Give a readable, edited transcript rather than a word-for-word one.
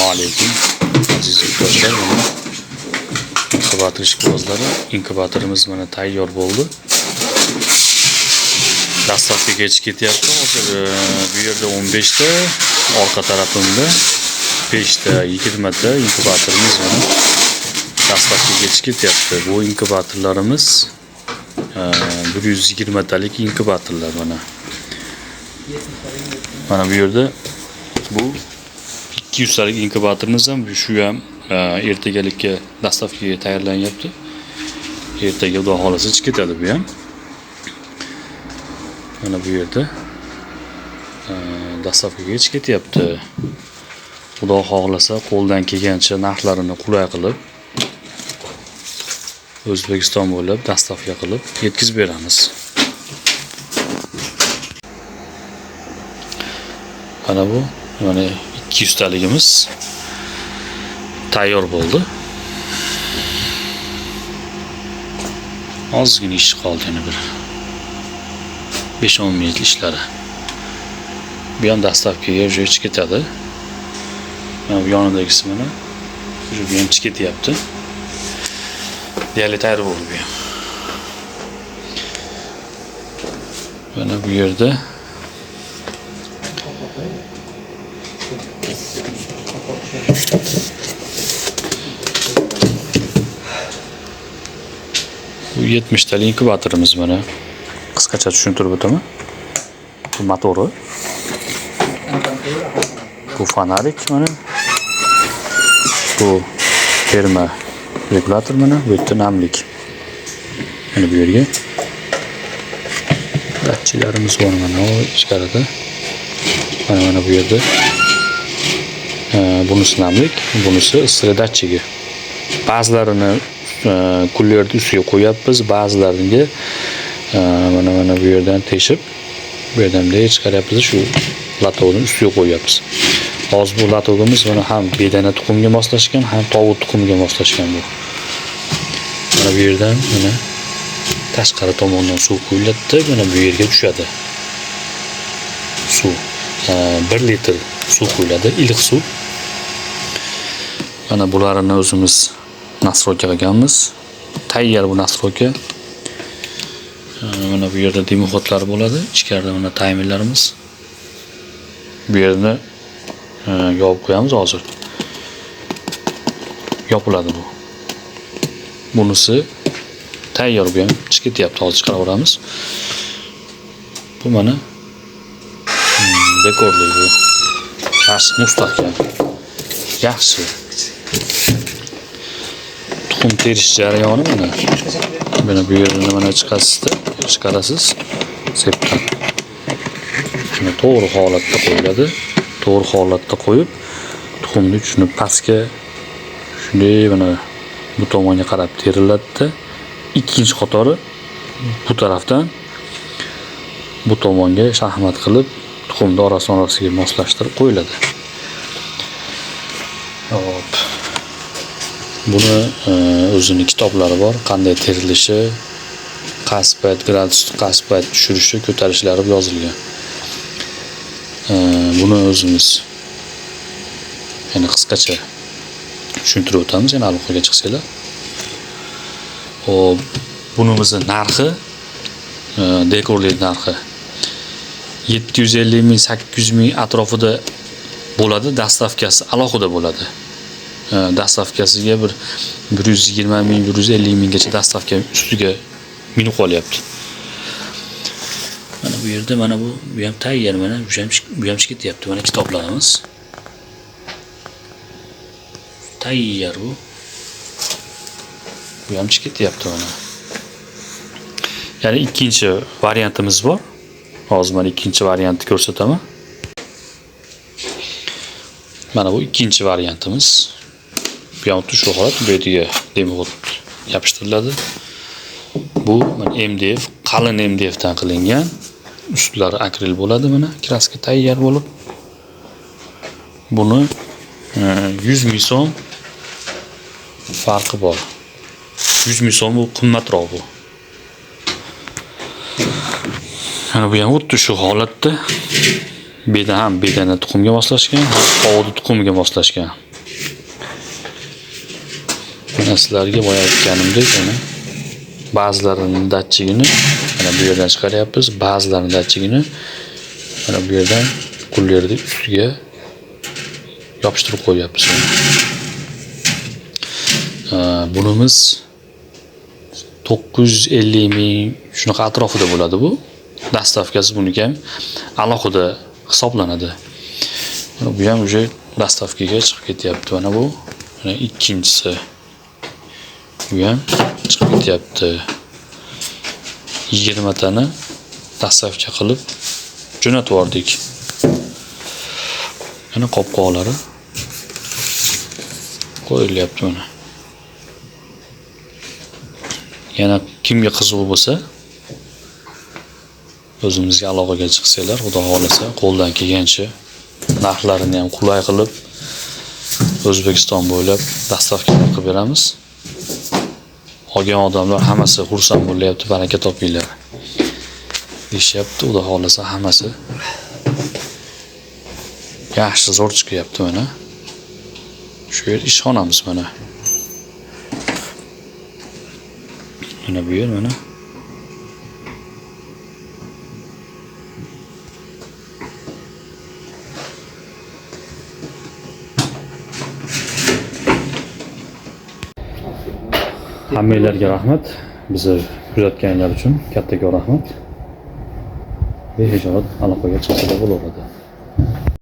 Assalomu alaykum aziz yurtdoshlar. Inkubator ishqibozlari, inkubatorimiz mana tayyor bo'ldi. Dastlabki geçiş ketyapti. Hozir bu yerda 15 ta, orqa tarafimda 5 ta, 20 ta inkubatorimiz mana dastlabki geçiş ketyapti. Bu inkubatorlarimiz 120 talik inkubatorlar mana. Mana bu yerda bu 200 talik inkubatorimiz ham shu ham ertagalikka dastlabkiga tayyorlanyapti. Ertaga xudo xolasa chiqib ketadi bu ham. Mana bu yerda dastlabkiga chiqib ketyapti. Xudo xolasa qo'ldan kelgancha narxlarini qulay qilib O'zbekiston bo'ylab dastavka qilib yetkazib beramiz. Mana bu 200 taligimiz tayyor bo'ldi. Ozgina ish qoldi, yana bir 5-10 minut ishlari. Bu ham dastavkaga chiqib ketadi. Mana bu yonidagisi mana shu ham chiqib ketyapti. Deyarli tayyor bo'ldi bu ham. Mana bu yerda bu 70 talik inkubatorimiz mana. Qisqacha tushuntirib o'taman. Bu motori. Bu fanarik mana. Bu terma regulator mana, bu yerda namlik. Mana bu yerga datchiklarimiz bor mana, ichkarida. Mana bu yerda bunisi namlik, bunisi issiq datchigi. Ba'zilarini kullerni ustiga qo'yapmiz, ba'zilariga mana bu yerdan teshib, bu yerdan bunday chiqaryapmiz, shu latovni ustiga qo'yapmiz. Hozir bu latovimiz mana ham bedana tuxumga moslashgan, ham tovuq tuxumiga moslashgan bu. Mana bu yerdan mana tashqari tomondan suv quyiladi, mana bu yerga tushadi. Suv 1 litr suv quyiladi, iliq suv. Mana bularni o'zimiz nastroyka qilganmiz. Tayyor bu nastroyka. Mana bu yerda dimoxodlar bo'ladi. Ichkarida mana taymerlarimiz. Bu yerni yopib qo'yamiz hozir. Yopiladi bu. Bunisi tayyor bu ham chiqib ketyapti, hozir chiqaraveramiz. Bu mana dekorli bu. Yaxshi mustahkam. Yaxshi. Tuxum terish jarayoni mana. Mana bu yerni mana chiqarasiz. Sepdan. Mana to'g'ri holatda qo'yiladi. To'g'ri holatda qo'yib, tuxumni tushunib pastga shunday mana bu tomonga qarab teriladi. Ikkinchi qatori bu tarafdan bu tomonga shahmat qilib tuxumni orasiga moslashtirib qo'yiladi. Hop. Buni o'zining kitoblari bor, qanday terilishi, qaysi payt gradus, qaysi payt tushirishi, ko'tarishlari yozilgan. Buni o'zimiz yana qisqacha tushuntirib o'tamiz, yana aloqaga chiqsanglar. Hop, bunimizning narxi, dekorli narxi 750 ming, 800 ming atrofida bo'ladi, dastavkasi alohida bo'ladi. Dastavkasiga bir 120 ming, 150 minggacha dastavka ustiga minib qolyapti. Mana bu yerda mana bu ham tayyor, mana bu ham chiqib ketyapti. Mana kitoblarimiz tayyor bu. Bu ham chiqib ketyapti mana. Ya'ni ikkinchi variantimiz bor. Hozir mana ikkinchi variantni ko'rsataman. Mana bu ikkinchi variantimiz. Bu ham shu holat, bu yerga demoxod yopishtiriladi. Bu mana MDF, qalin MDF dan qilingan. Ustlari akril bo'ladi mana, kraska tayyor bo'lib. Buni 100 ming so'm farqi bor. 100 ming so'm bu qimmatroq bu. Mana bu ham xuddi shu holatda bedana tuxumga moslashgan, tovuq tuxumiga moslashgan. Mana sizlarga boya aytganimdek, mana ba'zilarining datchigini mana bu yerdan chiqaryapmiz, ba'zilarining datchigini mana bu yerdan kullerni ustiga yopishtirib qo'yapmiz. Bunimiz 950 ming shunaqa atrofida bo'ladi bu. Dastavkasi buniki ham alohida hisoblanadi. Bu ham уже dastavkaga chiqib ketyapti. Mana bu. Mana ikkinchisi. Bu ham chiqib ketyapti. 20 tani dastavka qilib jo'natib yubordik. Mana qopqoqlari qo'yilyapti mana. Yana kimga qiziq bo'lsa, o'zimizga aloqaga chiqsanglar, xudo xolasa, qo'ldan kelgancha narxlarini ham qulay qilib O'zbekiston bo'ylab dastavka qilib beramiz. Olgan odamlar hammasi xursand bo'lyapti, baraka topinglar deyishyapti. Xudo xolasa hammasi yaxshi zo'r chiqyapti mana. Shu yer ishxonamiz mana. Mana bu yer mana. Hammalarga rahmat. Bizni kuzatganlar uchun kattakon rahmat. Behijoat aloqaga chiqsada bo'laveradi.